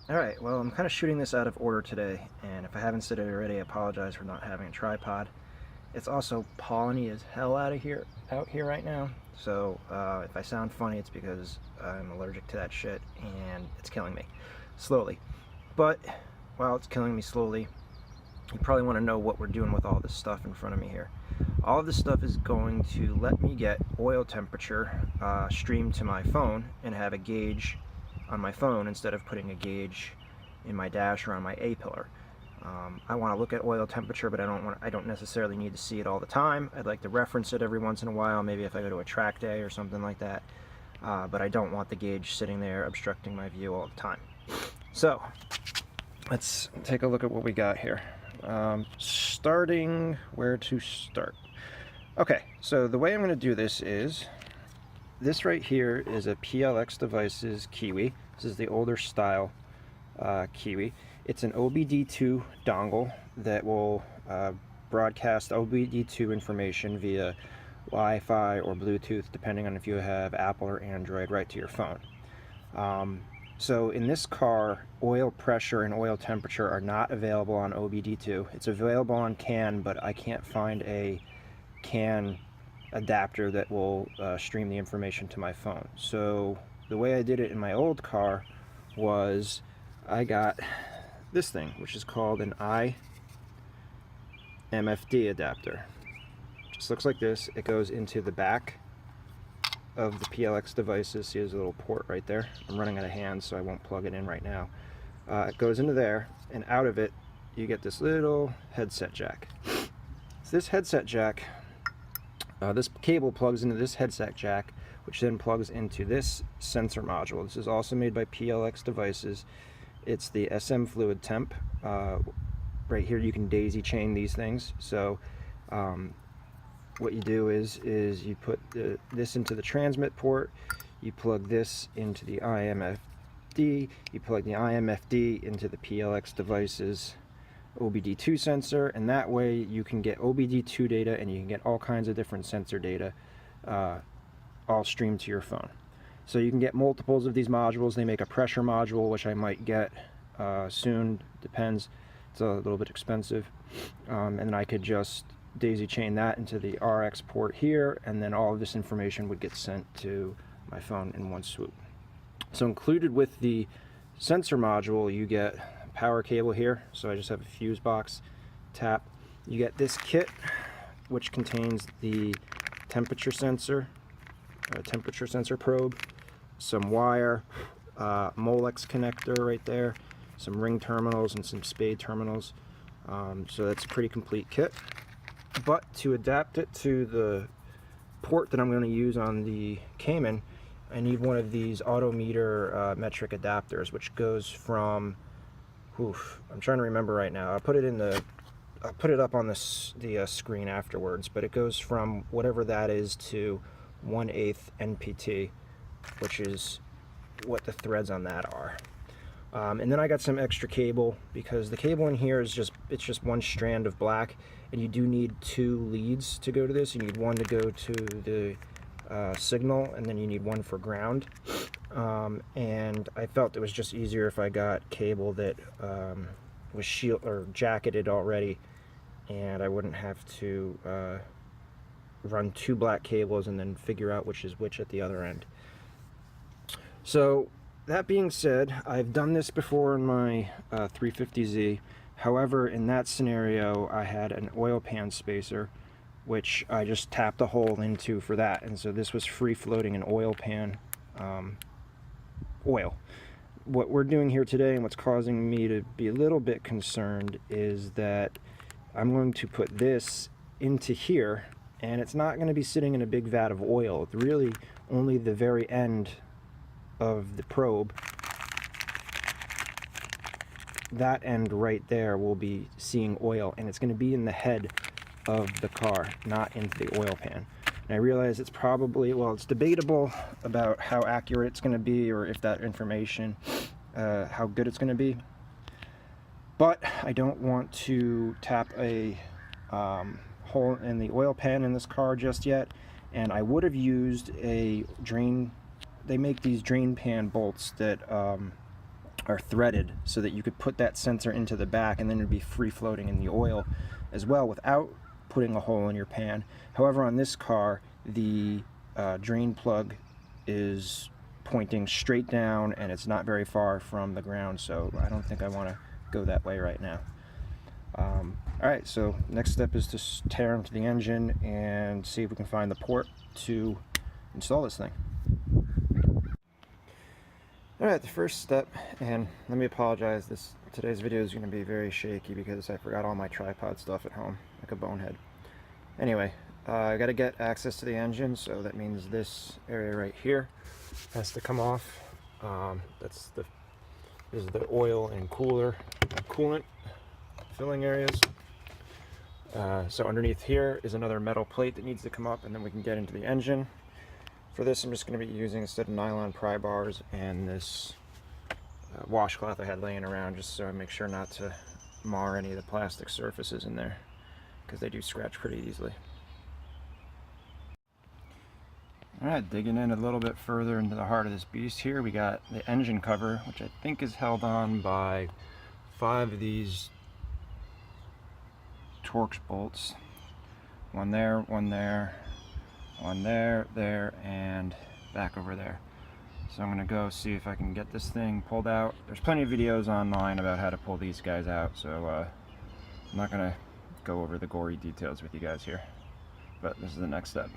Alright, well, I'm kind of shooting this out of order today, and if I haven't said it already, I apologize for not having a tripod. It's also polleny as hell out here right now, so if I sound funny, it's because I'm allergic to that shit, and it's killing me. Slowly. But, while it's killing me slowly, you probably want to know what we're doing with all this stuff in front of me here. All of this stuff is going to let me get oil temperature streamed to my phone and have a gauge on my phone instead of putting a gauge in my dash or on my A-pillar. I want to look at oil temperature, but I don't necessarily need to see it all the time. I'd like to reference it every once in a while, maybe if I go to a track day or something like that. But I don't want the gauge sitting there obstructing my view all the time. So, let's take a look at what we got here. Starting where to start. Okay, so the way I'm going to do this is, this right here is a PLX Devices Kiwi. This is the older style Kiwi. It's an OBD2 dongle that will broadcast OBD2 information via Wi-Fi or Bluetooth, depending on if you have Apple or Android, right to your phone. So in this car, oil pressure and oil temperature are not available on OBD2. It's available on CAN, but I can't find a CAN adapter that will stream the information to my phone. So the way I did it in my old car was I got this thing, which is called an iMFD adapter. Just looks like this. It goes into the back of the PLX Devices. See, there's a little port right there. I'm running out of hands, so I won't plug it in right now. It goes into there, and out of it you get this little headset jack. So this headset jack, this cable plugs into this headset jack, which then plugs into this sensor module. This is also made by PLX Devices. It's the SM Fluid Temp. Right here you can daisy chain these things. So what you do is you put this into the transmit port, you plug this into the iMFD, you plug the iMFD into the PLX Devices OBD2 sensor, and that way you can get OBD2 data and you can get all kinds of different sensor data all streamed to your phone. So you can get multiples of these modules. They make a pressure module, which I might get soon, depends. It's a little bit expensive. And then I could just daisy chain that into the RX port here, and then all of this information would get sent to my phone in one swoop. So included with the sensor module, you get power cable here, so I just have a fuse box tap. You get this kit, which contains the temperature sensor probe, some wire, Molex connector right there, some ring terminals and some spade terminals. So that's a pretty complete kit. But to adapt it to the port that I'm going to use on the Cayman, I need one of these autometer metric adapters, which goes from, I'm trying to remember right now. I'll put it up on the screen afterwards, but it goes from whatever that is to 1/8 NPT, which is what the threads on that are. And then I got some extra cable, because the cable in here is just one strand of black, and you do need 2 leads to go to this. You need one to go to the signal, and then you need one for ground. And I felt it was just easier if I got cable that was jacketed already, and I wouldn't have to run 2 black cables and then figure out which is which at the other end. So that being said, I've done this before in my 350Z. However, in that scenario, I had an oil pan spacer, which I just tapped a hole into for that. And so this was free floating in oil pan oil. What we're doing here today, and what's causing me to be a little bit concerned, is that I'm going to put this into here, and it's not going to be sitting in a big vat of oil. It's really only the very end of the probe. That end right there will be seeing oil, and it's going to be in the head of the car, not into the oil pan. And I realize it's probably, well, it's debatable about how accurate it's going to be, or if that information, how good it's going to be. But I don't want to tap a hole in the oil pan in this car just yet, and I would have used a drain. They make these drain pan bolts that are threaded so that you could put that sensor into the back and then it'd be free floating in the oil as well without putting a hole in your pan. However, on this car, the drain plug is pointing straight down and it's not very far from the ground, so I don't think I want to go that way right now. Alright, so next step is to tear into the engine and see if we can find the port to install this thing. Alright, the first step, and let me apologize, today's video is going to be very shaky because I forgot all my tripod stuff at home, like a bonehead. Anyway, I got to get access to the engine, so that means this area right here has to come off. This is the oil and coolant filling areas. So underneath here is another metal plate that needs to come up, and then we can get into the engine. For this, I'm just going to be using, instead of nylon, pry bars and this washcloth I had laying around, just so I make sure not to mar any of the plastic surfaces in there, because they do scratch pretty easily. Alright, digging in a little bit further into the heart of this beast here, we got the engine cover, which I think is held on by 5 of these Torx bolts. One there, one there, one there, there, and back over there. So I'm going to go see if I can get this thing pulled out. There's plenty of videos online about how to pull these guys out, so I'm not going to go over the gory details with you guys here, but this is the next step.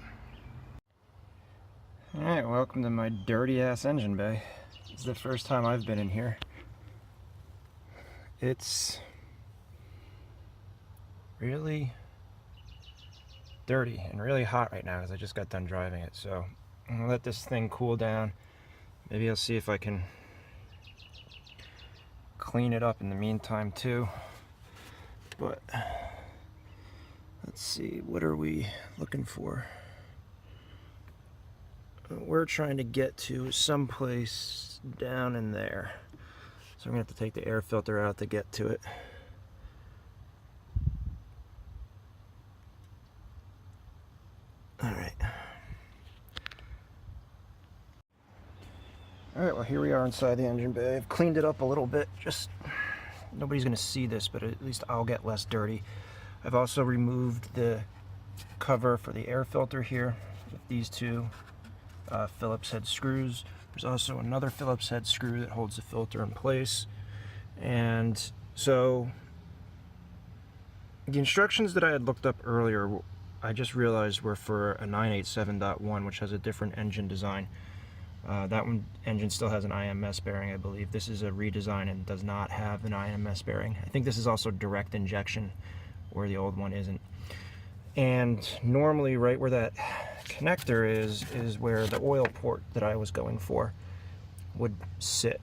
Alright, welcome to my dirty ass engine bay. It's the first time I've been in here. It's really dirty and really hot right now because I just got done driving it, so I'm gonna let this thing cool down. Maybe I'll see if I can clean it up in the meantime too, but let's see, what are we looking for? What we're trying to get to someplace down in there, so I'm gonna have to take the air filter out to get to it. Alright, well here we are inside the engine bay. I've cleaned it up a little bit, just nobody's going to see this, but at least I'll get less dirty. I've also removed the cover for the air filter here with these 2 Phillips head screws. There's also another Phillips head screw that holds the filter in place. And so the instructions that I had looked up earlier, I just realized were for a 987.1, which has a different engine design. That one engine still has an IMS bearing, I believe. This is a redesign and does not have an IMS bearing. I think this is also direct injection, where the old one isn't. And normally right where that connector is where the oil port that I was going for would sit.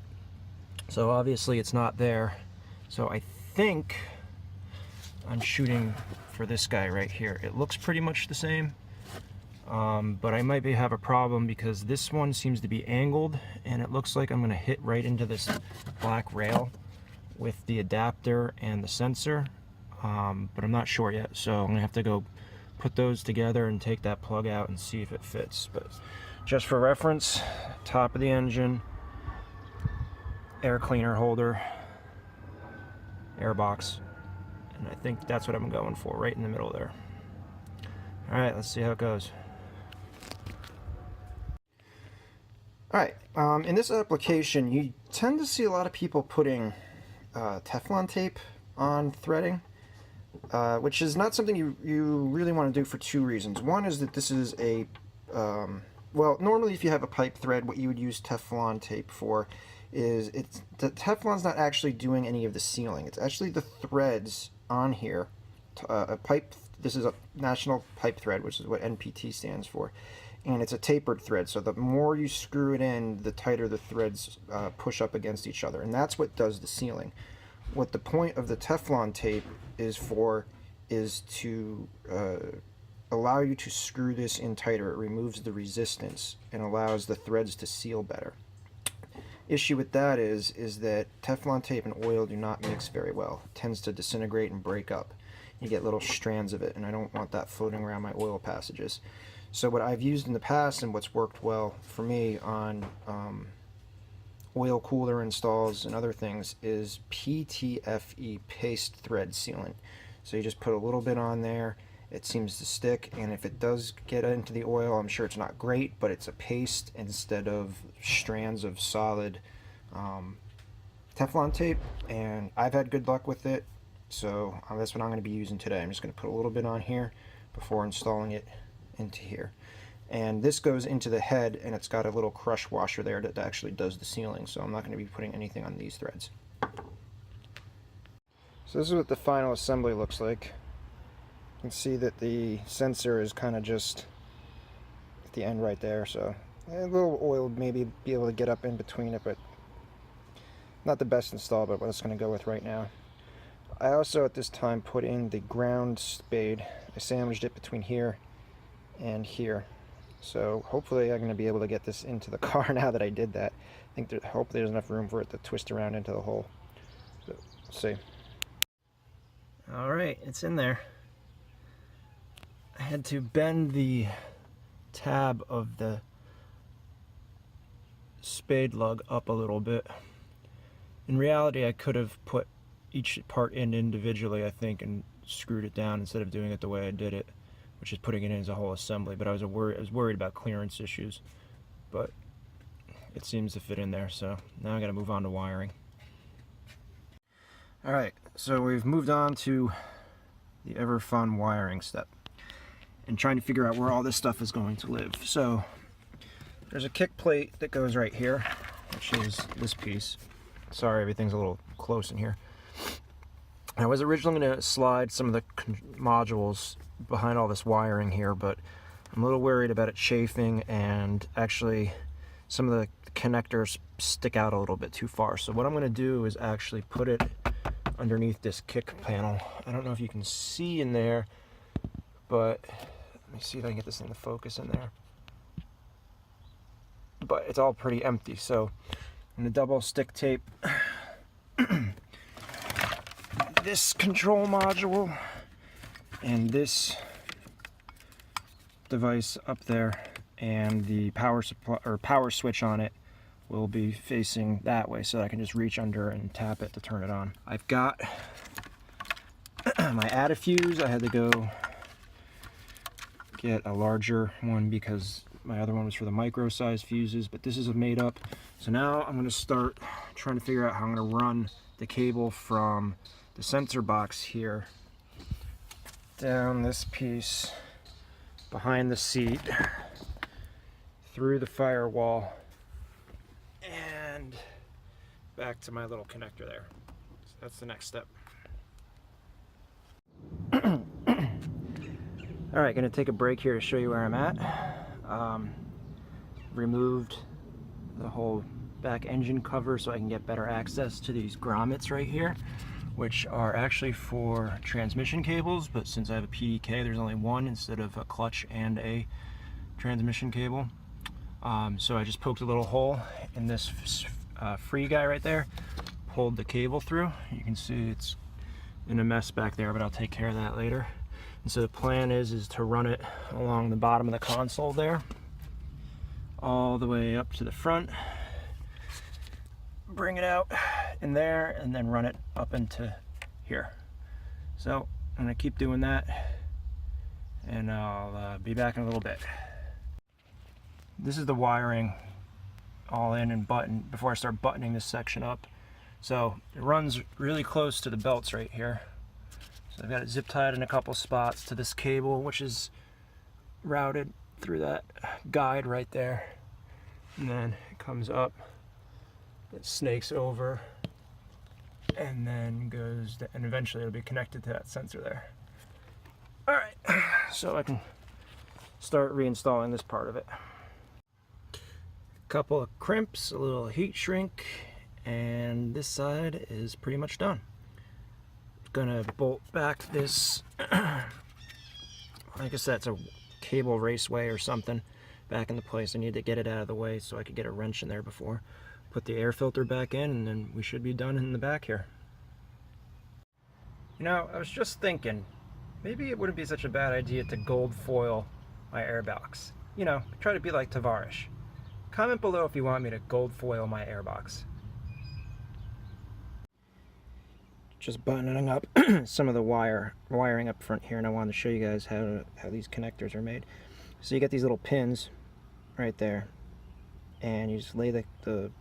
So obviously it's not there. So I think I'm shooting for this guy right here. It looks pretty much the same. But I might have a problem because this one seems to be angled and it looks like I'm going to hit right into this black rail with the adapter and the sensor, but I'm not sure yet, so I'm going to have to go put those together and take that plug out and see if it fits. But just for reference, top of the engine, air cleaner holder, air box, and I think that's what I'm going for, right in the middle there. Alright, let's see how it goes. Alright, in this application, you tend to see a lot of people putting Teflon tape on threading, which is not something you really want to do for 2 reasons. One is that this is a, well, normally if you have a pipe thread, what you would use Teflon tape for is, the Teflon's not actually doing any of the sealing. It's actually the threads on here, this is a national pipe thread, which is what NPT stands for. And it's a tapered thread, so the more you screw it in, the tighter the threads push up against each other, and that's what does the sealing. What the point of the Teflon tape is for is to allow you to screw this in tighter. It removes the resistance and allows the threads to seal better. Issue with that is that Teflon tape and oil do not mix very well. It tends to disintegrate and break up. You get little strands of it, and I don't want that floating around my oil passages. So what I've used in the past and what's worked well for me on oil cooler installs and other things is Ptfe, paste thread sealant. So you just put a little bit on there, it seems to stick, and if it does get into the oil, I'm sure it's not great, but it's a paste instead of strands of solid Teflon tape, and I've had good luck with it, so that's what I'm going to be using today. I'm just going to put a little bit on here before installing it into here. And this goes into the head, and it's got a little crush washer there that actually does the sealing, so I'm not going to be putting anything on these threads. So this is what the final assembly looks like. You can see that the sensor is kind of just at the end right there, so a little oil maybe be able to get up in between it, but not the best install, but what it's going to go with right now. I also at this time put in the ground spade. I sandwiched it between here and here. So hopefully I'm going to be able to get this into the car now that I did that. I think hopefully there's enough room for it to twist around into the hole. So, let's see. Alright, it's in there. I had to bend the tab of the spade lug up a little bit. In reality, I could have put each part in individually, I think, and screwed it down instead of doing it the way I did it, which is putting it in as a whole assembly. But I was worried about clearance issues, but it seems to fit in there. So now I got to move on to wiring. All right, so we've moved on to the ever fun wiring step and trying to figure out where all this stuff is going to live. So there's a kick plate that goes right here, which is this piece. Sorry, everything's a little close in here. I was originally going to slide some of the modules behind all this wiring here, but I'm a little worried about it chafing, and actually some of the connectors stick out a little bit too far. So what I'm going to do is actually put it underneath this kick panel. I don't know if you can see in there, but let me see if I can get this thing to focus in there. But it's all pretty empty, so I'm going to double stick tape this control module and this device up there, and the power supply or power switch on it will be facing that way, so I can just reach under and tap it to turn it on. I've got my add a fuse. I had to go get a larger one because my other one was for the micro size fuses, but this is made up. So now I'm going to start trying to figure out how I'm going to run the cable from the sensor box here down this piece behind the seat through the firewall and back to my little connector there. So that's the next step. Alright, going to take a break here to show you where I'm at. Removed the whole back engine cover so I can get better access to these grommets right here, which are actually for transmission cables, but since I have a PDK, there's only one instead of a clutch and a transmission cable. So I just poked a little hole in this free guy right there, pulled the cable through. You can see it's in a mess back there, but I'll take care of that later. And so the plan is to run it along the bottom of the console there, all the way up to the front, bring it out in there, and then run it up into here. So I'm going to keep doing that, and I'll be back in a little bit. This is the wiring all in and button before I start buttoning this section up. So it runs really close to the belts right here. So I've got it zip tied in a couple spots to this cable, which is routed through that guide right there. And then it comes up, it snakes over, and then goes, and eventually it'll be connected to that sensor there. All right, so I can start reinstalling this part of it. A couple of crimps, a little heat shrink, and this side is pretty much done. Gonna bolt back this, I guess that's a cable raceway or something, back into place. I need to get it out of the way so I could get a wrench in there before. Put the air filter back in, and then we should be done in the back here. You know, I was just thinking, maybe it wouldn't be such a bad idea to gold foil my airbox. You know, try to be like Tavares. Comment below if you want me to gold foil my airbox. Just buttoning up some of the wiring up front here, and I wanted to show you guys how these connectors are made. So you get these little pins right there, and you just lay the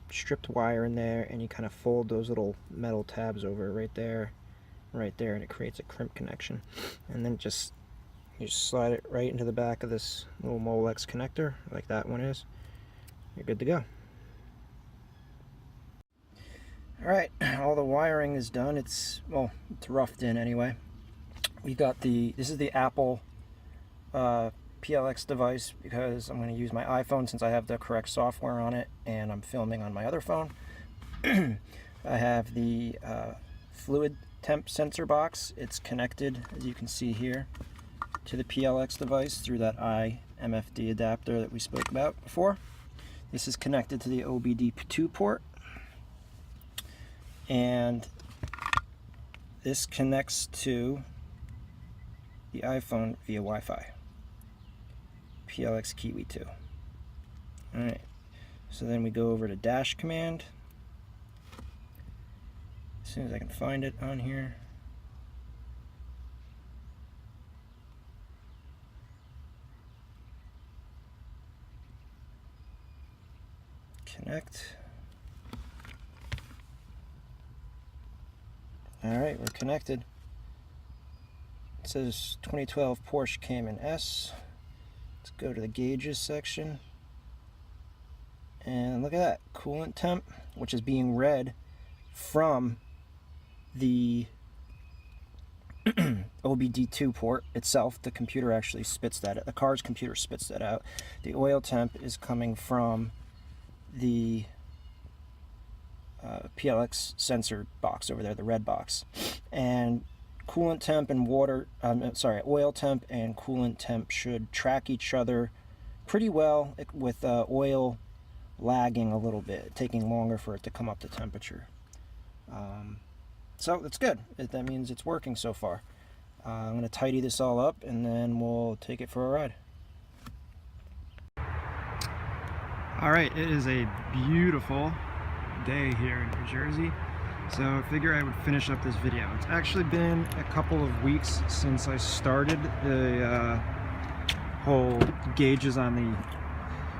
stripped wire in there, and you kind of fold those little metal tabs over right there, and it creates a crimp connection. And then you just slide it right into the back of this little Molex connector, like that one is. You're good to go. Alright, all the wiring is done. It's roughed in anyway. We got this is the Apple PLX device, because I'm going to use my iPhone since I have the correct software on it and I'm filming on my other phone. I have the fluid temp sensor box. It's connected, as you can see here, to the PLX device through that iMFD adapter that we spoke about before. This is connected to the OBD2 port, and this connects to the iPhone via Wi-Fi. PLX Kiwi 2. Alright, so then we go over to dash command. As soon as I can find it on here. Connect. Alright, we're connected. It says 2012 Porsche Cayman S. Let's go to the gauges section. And look at that, coolant temp, which is being read from the OBD2 port itself. The computer actually spits that, the car's computer spits that out. The oil temp is coming from the PLX sensor box over there, the red box. And coolant temp and oil temp and coolant temp should track each other pretty well, with oil lagging a little bit, taking longer for it to come up to temperature. So that's good. That means it's working so far. I'm going to tidy this all up and then we'll take it for a ride. Alright, it is a beautiful day here in New Jersey, so I figure I would finish up this video. It's actually been a couple of weeks since I started the whole gauges on the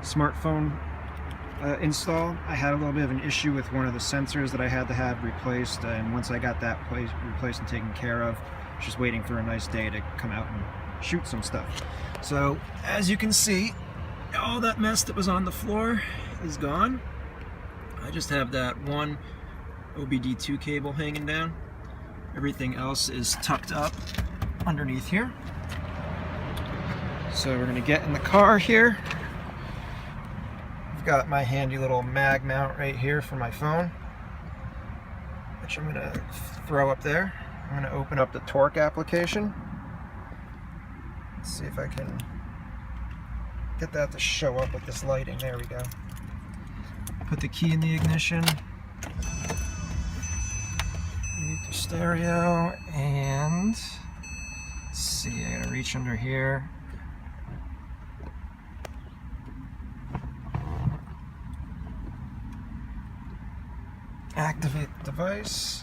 smartphone install. I had a little bit of an issue with one of the sensors that I had to have replaced, and once I got that replaced and taken care of, just waiting for a nice day to come out and shoot some stuff. So as you can see, all that mess that was on the floor is gone. I just have that one OBD2 cable hanging down. Everything else is tucked up underneath here. So we're going to get in the car here. I've got my handy little mag mount right here for my phone, which I'm going to throw up there. I'm going to open up the torque application. Let's see if I can get that to show up with this lighting. There we go. Put the key in the ignition. Mute the stereo, and let's see, I gotta reach under here. Activate the device.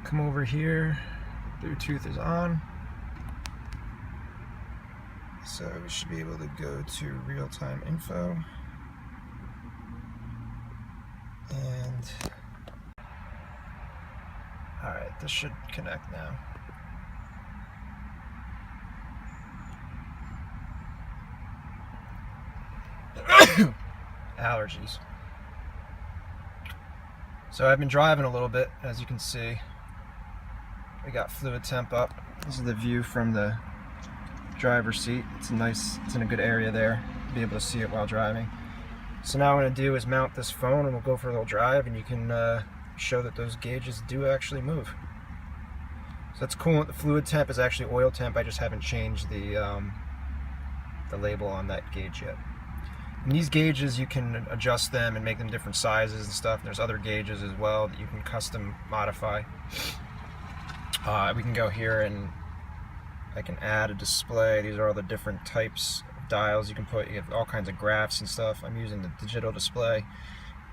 Come over here. Bluetooth is on. So we should be able to go to real-time info. And alright, this should connect now. Allergies. So I've been driving a little bit, as you can see. We got fluid temp up. This is the view from the driver's seat. It's in a good area there. Be able to see it while driving. So now what I'm going to do is mount this phone and we'll go for a little drive, and you can show that those gauges do actually move. So that's cool. The fluid temp is actually oil temp. I just haven't changed the label on that gauge yet. And these gauges, you can adjust them and make them different sizes and stuff. There's other gauges as well that you can custom modify. We can go here and I can add a display. These are all the different types of dials you can put. You have all kinds of graphs and stuff. I'm using the digital display,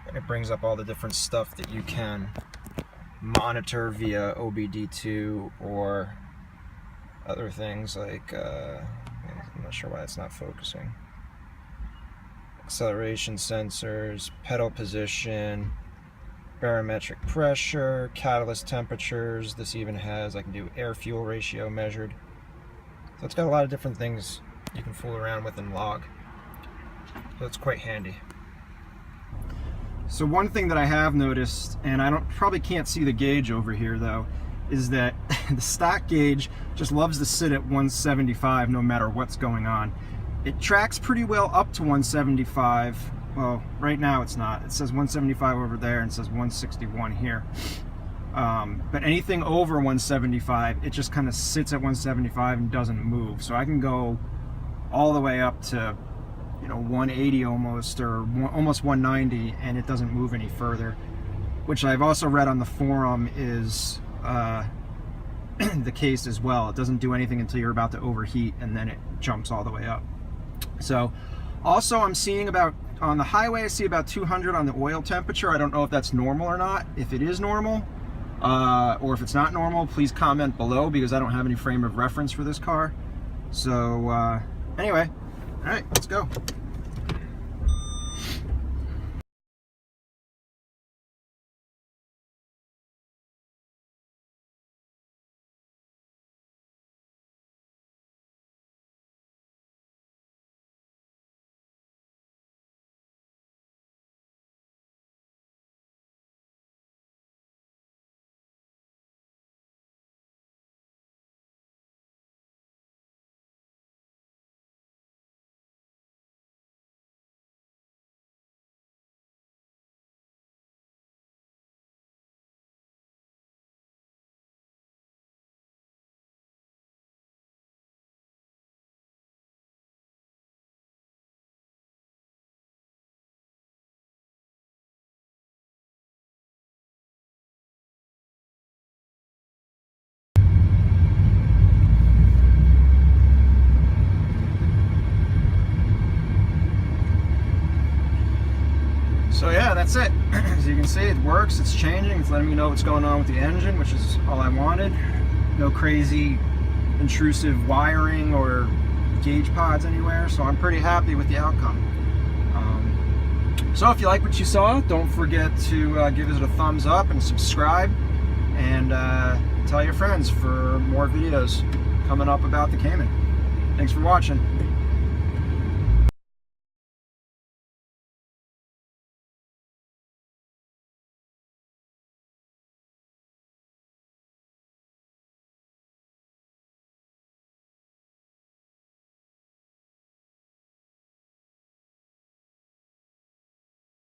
and it brings up all the different stuff that you can monitor via OBD2 or other things like, I'm not sure why it's not focusing. Acceleration sensors, pedal position, barometric pressure, catalyst temperatures. This even has, I can do air-fuel ratio measured. So it's got a lot of different things you can fool around with and log. So it's quite handy. So one thing that I have noticed, and I probably can't see the gauge over here though, is that the stock gauge just loves to sit at 175 no matter what's going on. It tracks pretty well up to 175. Well, right now it's not. It says 175 over there and it says 161 here. But anything over 175, it just kind of sits at 175 and doesn't move. So I can go all the way up to, you know, 180 almost, or almost 190, and it doesn't move any further. Which I've also read on the forum is the case as well. It doesn't do anything until you're about to overheat, and then it jumps all the way up. So also I'm seeing about, on the highway I see about 200 on the oil temperature. I don't know if that's normal or not. If it is normal, or if it's not normal, please comment below, because I don't have any frame of reference for this car. So anyway, all right, let's go. So yeah, that's it. As you can see, it works, it's changing, it's letting me know what's going on with the engine, which is all I wanted. No crazy intrusive wiring or gauge pods anywhere, so I'm pretty happy with the outcome. So if you like what you saw, don't forget to give it a thumbs up and subscribe, and tell your friends for more videos coming up about the Cayman. Thanks for watching.